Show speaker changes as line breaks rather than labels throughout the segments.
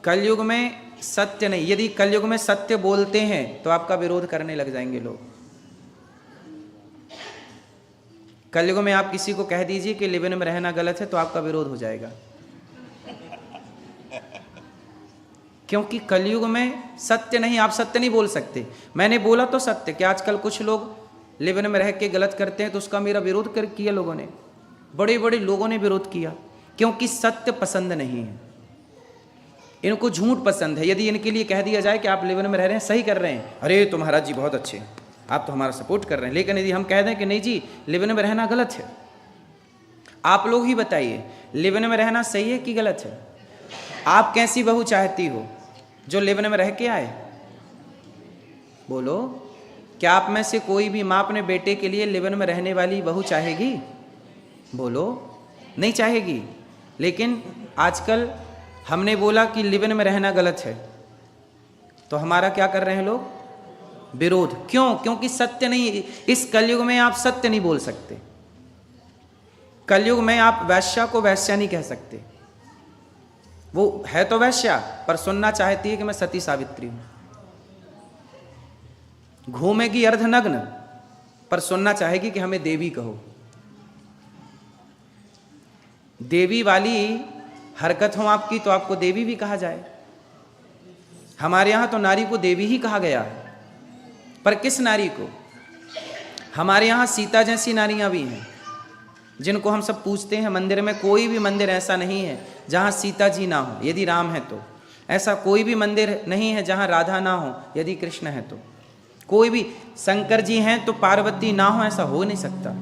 कलयुग में सत्य नहीं, यदि कलयुग में सत्य बोलते हैं तो आपका विरोध करने लग जाएंगे लोग। कलयुग में आप किसी को कह दीजिए कि लिव इन में रहना गलत है तो आपका विरोध हो जाएगा, क्योंकि कलयुग में सत्य नहीं, आप सत्य नहीं बोल सकते। मैंने बोला तो सत्य कि आजकल कुछ लोग लिव इन में रह के गलत करते हैं तो उसका मेरा विरोध किया लोगों ने, बड़े बड़े लोगों ने विरोध किया, क्योंकि सत्य पसंद नहीं है, इनको झूठ पसंद है। यदि इनके लिए कह दिया जाए कि आप लिव इन में रह रहे हैं, सही कर रहे हैं, अरे तो महाराज जी बहुत अच्छे हैं, आप तो हमारा सपोर्ट कर रहे हैं, लेकिन यदि हम कह दें कि नहीं जी लिव इन में रहना गलत है, आप लोग ही बताइए लिव इन में रहना सही है कि गलत है? आप कैसी बहू चाहती हो जो लिव इन में रह के आए? बोलो, क्या आप में से कोई भी माँ अपने बेटे के लिए लिव इन में रहने वाली बहू चाहेगी? बोलो, नहीं चाहेगी। लेकिन आजकल हमने बोला कि लिव इन में रहना गलत है तो हमारा क्या कर रहे हैं लोग? विरोध। क्यों? क्योंकि सत्य नहीं, इस कलयुग में आप सत्य नहीं बोल सकते। कलयुग में आप वैश्या को वैश्या नहीं कह सकते, वो है तो वैश्या पर सुनना चाहती है कि मैं सती सावित्री हूं, घूमेगी अर्धनग्न पर सुनना चाहेगी कि हमें देवी कहो। देवी वाली हरकत हो आपकी तो आपको देवी भी कहा जाए। हमारे यहां तो नारी को देवी ही कहा गया है, पर किस नारी को? हमारे यहां सीता जैसी नारियां भी हैं जिनको हम सब पूछते हैं। मंदिर में कोई भी मंदिर ऐसा नहीं है जहां सीता जी ना हो, यदि राम है तो। ऐसा कोई भी मंदिर नहीं है जहां राधा ना हो, यदि कृष्ण है तो। कोई भी, शंकर जी हैं तो पार्वती ना हो, ऐसा हो नहीं सकता।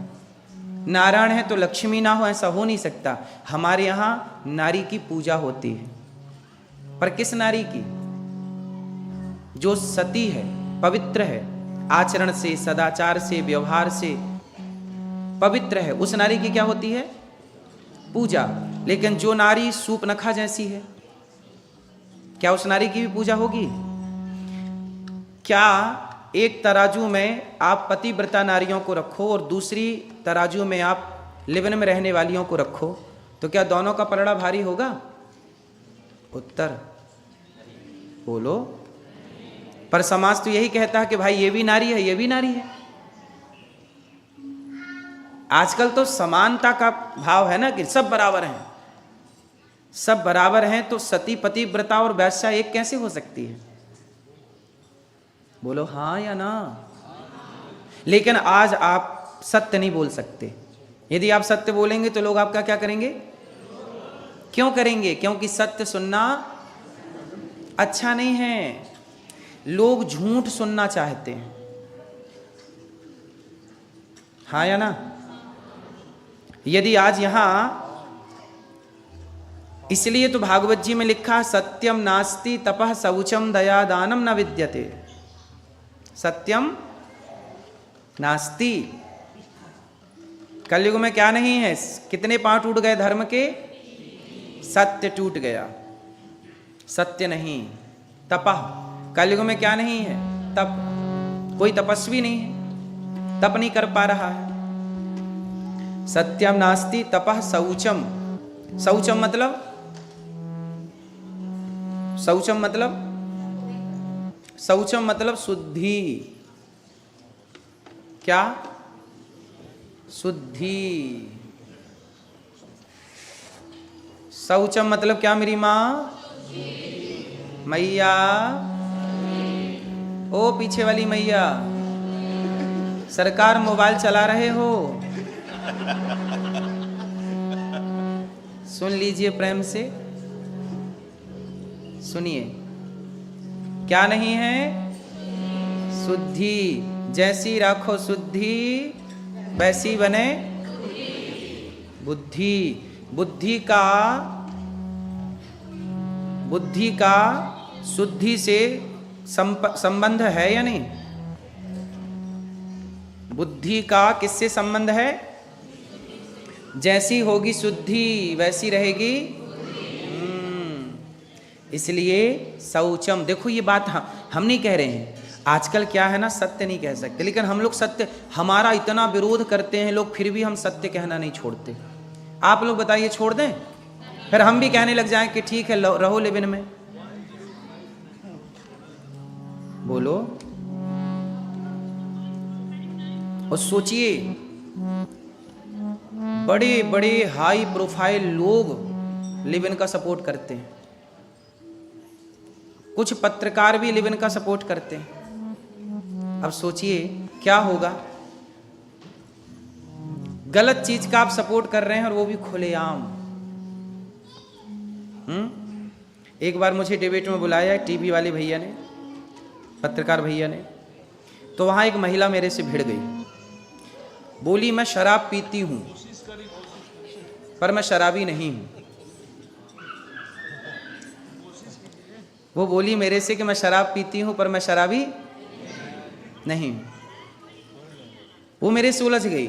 नारायण है तो लक्ष्मी ना हो, ऐसा हो नहीं सकता। हमारे यहाँ नारी की पूजा होती है, पर किस नारी की? जो सती है, पवित्र है, आचरण से, सदाचार से, व्यवहार से पवित्र है, उस नारी की क्या होती है? पूजा। लेकिन जो नारी सूपनखा जैसी है, क्या उस नारी की भी पूजा होगी? क्या एक तराजू में आप पतिव्रता नारियों को रखो और दूसरी तराजू में आप लिव इन में रहने वालियों को रखो, तो क्या दोनों का पलड़ा भारी होगा? उत्तर बोलो। पर समाज तो यही कहता है कि भाई ये भी नारी है, ये भी नारी है। आजकल तो समानता का भाव है ना, कि सब बराबर हैं, सब बराबर हैं, तो सती पतिव्रता और वैश्या एक कैसे हो सकती है? बोलो हाँ या ना। लेकिन आज आप सत्य नहीं बोल सकते। यदि आप सत्य बोलेंगे तो लोग आपका क्या करेंगे? क्यों करेंगे? क्योंकि सत्य सुनना अच्छा नहीं है। लोग झूठ सुनना चाहते हैं, हाँ या ना। यदि आज यहां, इसलिए तो भागवत जी में लिखा सत्यम नास्ति तपः शौचम दया दानम न विद्यते। सत्यम नास्ति। कलयुग में क्या नहीं है? कितने पांव टूट गए धर्म के? सत्य टूट गया, सत्य नहीं। तपः, कलयुग में क्या नहीं है? तप। कोई तपस्वी नहीं है, तप नहीं कर पा रहा है। सत्यम नास्ति तपः शौचम। शौचम मतलब, शौचम मतलब, शौचम मतलब शुद्धि। क्या? शुद्धि। शौचम मतलब क्या मेरी माँ? मैया, ओ पीछे वाली मैया, सरकार मोबाइल चला रहे हो, सुन लीजिए प्रेम से, सुनिए। क्या नहीं है? शुद्धि। जैसी राखो शुद्धि वैसी बने बुद्धि। बुद्धि का शुद्धि से संबंध है या नहीं? बुद्धि का किससे संबंध है? जैसी होगी शुद्धि वैसी रहेगी। इसलिए शौचम। देखो ये बात हम नहीं कह रहे हैं। आजकल क्या है ना, सत्य नहीं कह सकते, लेकिन हम लोग सत्य, हमारा इतना विरोध करते हैं लोग, फिर भी हम सत्य कहना नहीं छोड़ते। आप लोग बताइए, छोड़ दें? फिर हम भी कहने लग जाएं कि ठीक है रहो लिव इन में। बोलो। और सोचिए, बड़े बड़े हाई प्रोफाइल लोग लिव इन का सपोर्ट करते हैं, कुछ पत्रकार भी लिव इन का सपोर्ट करते हैं। अब सोचिए क्या होगा। गलत चीज का आप सपोर्ट कर रहे हैं और वो भी खुलेआम। एक बार मुझे डिबेट में बुलाया टीवी वाले भैया ने, पत्रकार भैया ने, तो वहां एक महिला मेरे से भिड़ गई। बोली मैं शराब पीती हूं पर मैं शराबी नहीं हूं। वो बोली मेरे से कि मैं शराब पीती हूं पर मैं शराबी नहीं हूं। वो मेरे से उलझ गई।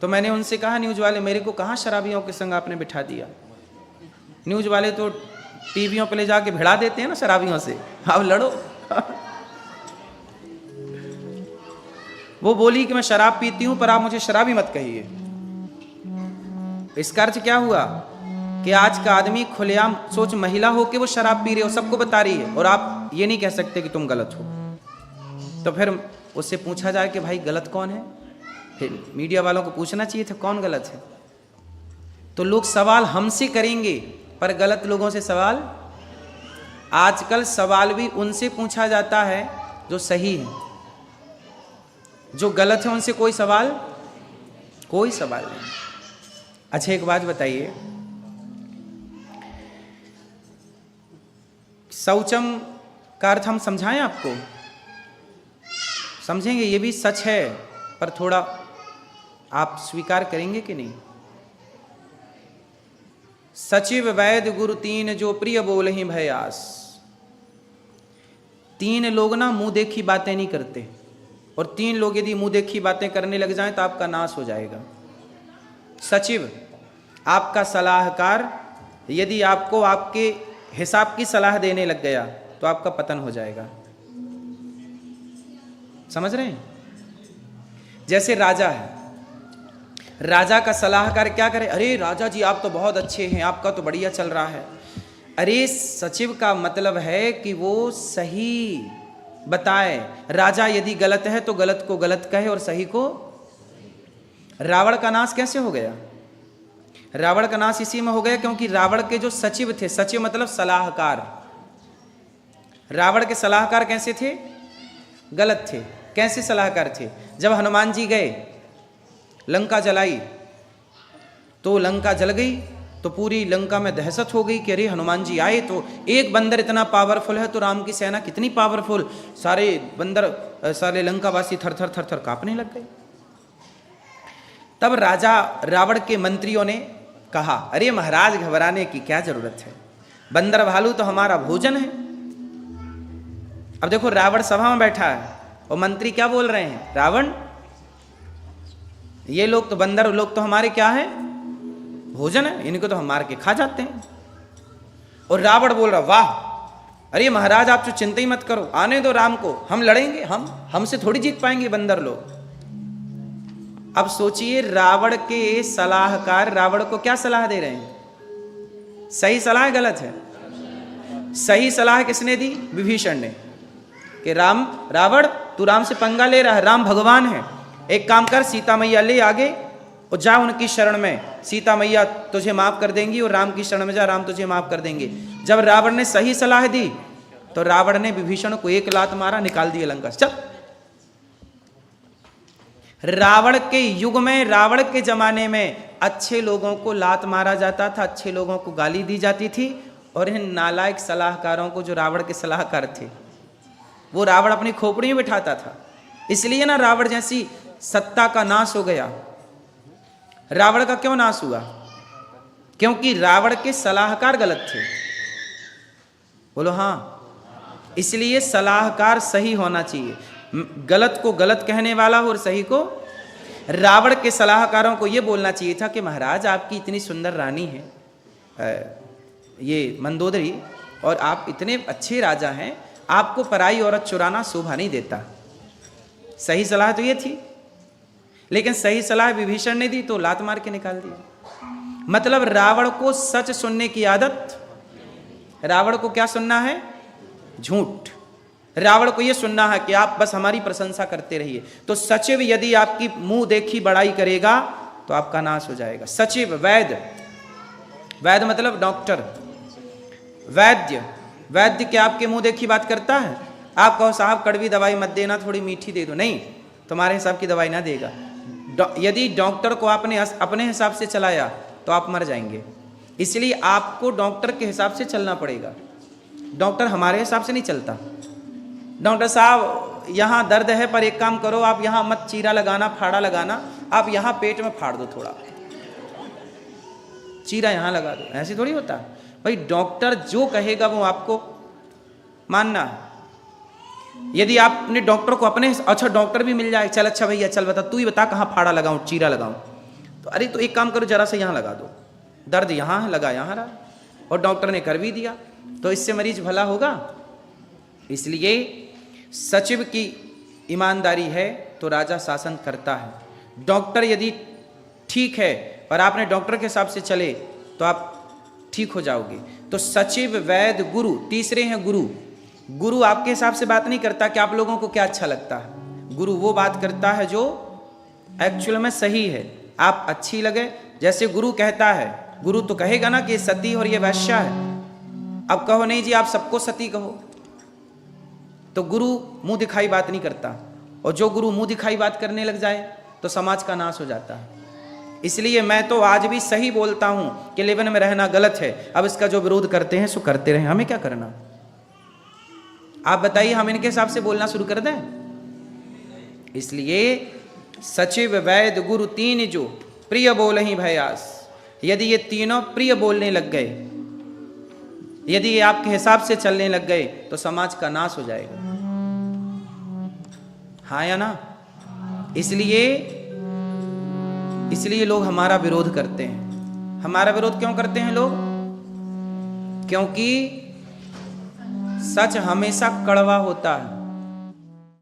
तो मैंने उनसे कहा, न्यूज वाले, मेरे को कहां शराबियों के संग आपने बिठा दिया? न्यूज वाले तो टीवियों पे ले जाके भिड़ा देते हैं ना शराबियों से, आप लड़ो। वो बोली कि मैं शराब पीती हूं पर आप मुझे शराबी मत कहिए। इसका अर्थ क्या हुआ कि आज का आदमी खुलेआम, सोच महिला हो कि वो शराब पी रही हो, सबको बता रही है, और आप ये नहीं कह सकते कि तुम गलत हो। तो फिर उससे पूछा जाए कि भाई गलत कौन है? फिर मीडिया वालों को पूछना चाहिए था कौन गलत है। तो लोग सवाल हमसे करेंगे पर गलत लोगों से सवाल, आजकल सवाल भी उनसे पूछा जाता है जो सही है, जो गलत है उनसे कोई सवाल नहीं। अच्छा एक बात बताइए, शौचम का अर्थ हम समझाएं आपको? समझेंगे? ये भी सच है पर थोड़ा आप स्वीकार करेंगे कि नहीं? सचिव वैद्य गुरु तीन जो प्रिय बोलहि भयास। तीन लोग ना मुंह देखी बातें नहीं करते, और तीन लोग यदि मुंह देखी बातें करने लग जाएं तो आपका नाश हो जाएगा। सचिव आपका सलाहकार यदि आपको आपके हिसाब की सलाह देने लग गया तो आपका पतन हो जाएगा। समझ रहे हैं? जैसे राजा है, राजा का सलाहकार क्या करे? अरे राजा जी आप तो बहुत अच्छे हैं, आपका तो बढ़िया चल रहा है। अरे सचिव का मतलब है कि वो सही बताए। राजा यदि गलत है तो गलत को गलत कहे और सही को। रावण का नाश कैसे हो गया? रावण का नाश इसी में हो गया क्योंकि रावण के जो सचिव थे, सचिव मतलब सलाहकार, रावण के सलाहकार कैसे थे? गलत थे। कैसे सलाहकार थे? जब हनुमान जी गए लंका जलाई तो लंका जल गई, तो पूरी लंका में दहशत हो गई कि अरे हनुमान जी आए तो एक बंदर इतना पावरफुल है तो राम की सेना कितनी पावरफुल। सारे बंदर, सारे लंकावासी थर थर थर थर कांपने लग गए। तब राजा रावण के मंत्रियों ने कहा, अरे महाराज घबराने की क्या जरूरत है, बंदर भालू तो हमारा भोजन है। अब देखो रावण सभा में बैठा है और मंत्री क्या बोल रहे हैं? रावण ये लोग तो, बंदर लोग तो हमारे क्या है? भोजन है, इनको तो हम मार के खा जाते हैं। और रावण बोल रहा, वाह, अरे महाराज आप तो चिंता ही मत करो, आने दो राम को, हम लड़ेंगे, हमसे थोड़ी जीत पाएंगे बंदर लोग। अब सोचिए रावण के सलाहकार रावण को क्या सलाह दे रहे हैं? सही सलाह गलत है? सही सलाह किसने दी? विभीषण ने, कि रावण तू राम से पंगा ले रहा है, राम भगवान है, एक काम कर सीता मैया ले आगे और जा उनकी शरण में, सीता मैया तुझे माफ कर देंगी, और राम की शरण में जा, राम तुझे माफ कर देंगे। जब रावण ने सही सलाह दी तो रावण ने विभीषण को एक लात मारा, निकाल दिया लंका से। चल, रावण के युग में, रावण के जमाने में अच्छे लोगों को लात मारा जाता था, अच्छे लोगों को गाली दी जाती थी, और इन नालायक सलाहकारों को, जो रावण के सलाहकार थे, वो रावण अपनी खोपड़ी में बिठाता था। इसलिए ना रावण जैसी सत्ता का नाश हो गया। रावण का क्यों नाश हुआ? क्योंकि रावण के सलाहकार गलत थे। बोलो हाँ। इसलिए सलाहकार सही होना चाहिए, गलत को गलत कहने वाला हो और सही को। रावण के सलाहकारों को यह बोलना चाहिए था कि महाराज आपकी इतनी सुंदर रानी है ये मंदोदरी, और आप इतने अच्छे राजा हैं, आपको पराई औरत चुराना शोभा नहीं देता। सही सलाह तो ये थी, लेकिन सही सलाह विभीषण ने दी तो लात मार के निकाल दिया। मतलब रावण को सच सुनने की आदत, रावण को क्या सुनना है? झूठ। रावण को ये सुनना है कि आप बस हमारी प्रशंसा करते रहिए। तो सचिव यदि आपकी मुंह देखी बड़ाई करेगा तो आपका नाश हो जाएगा। सचिव वैद्य, वैद्य मतलब डॉक्टर, वैद्य, वैद्य क्या आपके मुंह देखी बात करता है? आप कहो साहब कड़वी दवाई मत देना, थोड़ी मीठी दे दो, नहीं, तुम्हारे हिसाब की दवाई ना देगा। यदि डॉक्टर को आपने अपने हिसाब से चलाया तो आप मर जाएंगे। इसलिए आपको डॉक्टर के हिसाब से चलना पड़ेगा। डॉक्टर हमारे हिसाब से नहीं चलता। डॉक्टर साहब यहाँ दर्द है पर एक काम करो, आप यहाँ मत चीरा लगाना, फाड़ा लगाना, आप यहाँ पेट में फाड़ दो, थोड़ा चीरा यहाँ लगा दो। ऐसे थोड़ी होता भाई। डॉक्टर जो कहेगा वो आपको मानना है। यदि आपने डॉक्टर को अपने, अच्छा डॉक्टर भी मिल जाए, चल अच्छा भैया चल बता, तू ही बता कहाँ फाड़ा लगाऊं, चीरा लगाऊं, तो अरे तो एक काम करो जरा से यहाँ लगा दो, दर्द यहाँ है, लगा यहाँ रहा, और डॉक्टर ने कर भी दिया, तो इससे मरीज भला होगा। इसलिए सचिव की ईमानदारी है तो राजा शासन करता है। डॉक्टर यदि ठीक है पर आपने डॉक्टर के हिसाब से चले तो आप ठीक हो जाओगे। तो सचिव वैद्य गुरु, तीसरे हैं गुरु। गुरु आपके हिसाब से बात नहीं करता कि आप लोगों को क्या अच्छा लगता है। गुरु वो बात करता है जो एक्चुअल में सही है, आप अच्छी लगे। जैसे गुरु कहता है, गुरु तो कहेगा ना कि ये सती और ये वैश्या है, अब कहो नहीं जी आप सबको सती कहो, तो गुरु मुंह दिखाई बात नहीं करता। और जो गुरु मुंह दिखाई बात करने लग जाए तो समाज का नाश हो जाता है। इसलिए मैं तो आज भी सही बोलता हूं कि लेबन में रहना गलत है। अब इसका जो विरोध करते हैं सो करते रहे, हमें क्या करना। आप बताइए हम इनके हिसाब से बोलना शुरू कर दें? इसलिए सचिव वैद्य गुरु तीन जो प्रिय बोल ही भयास, यदि ये तीनों प्रिय बोलने लग गए, यदि ये आपके हिसाब से चलने लग गए तो समाज का नाश हो जाएगा। हाँ या ना? इसलिए लोग हमारा विरोध करते हैं। हमारा विरोध क्यों करते हैं लोग? क्योंकि सच हमेशा कड़वा होता है।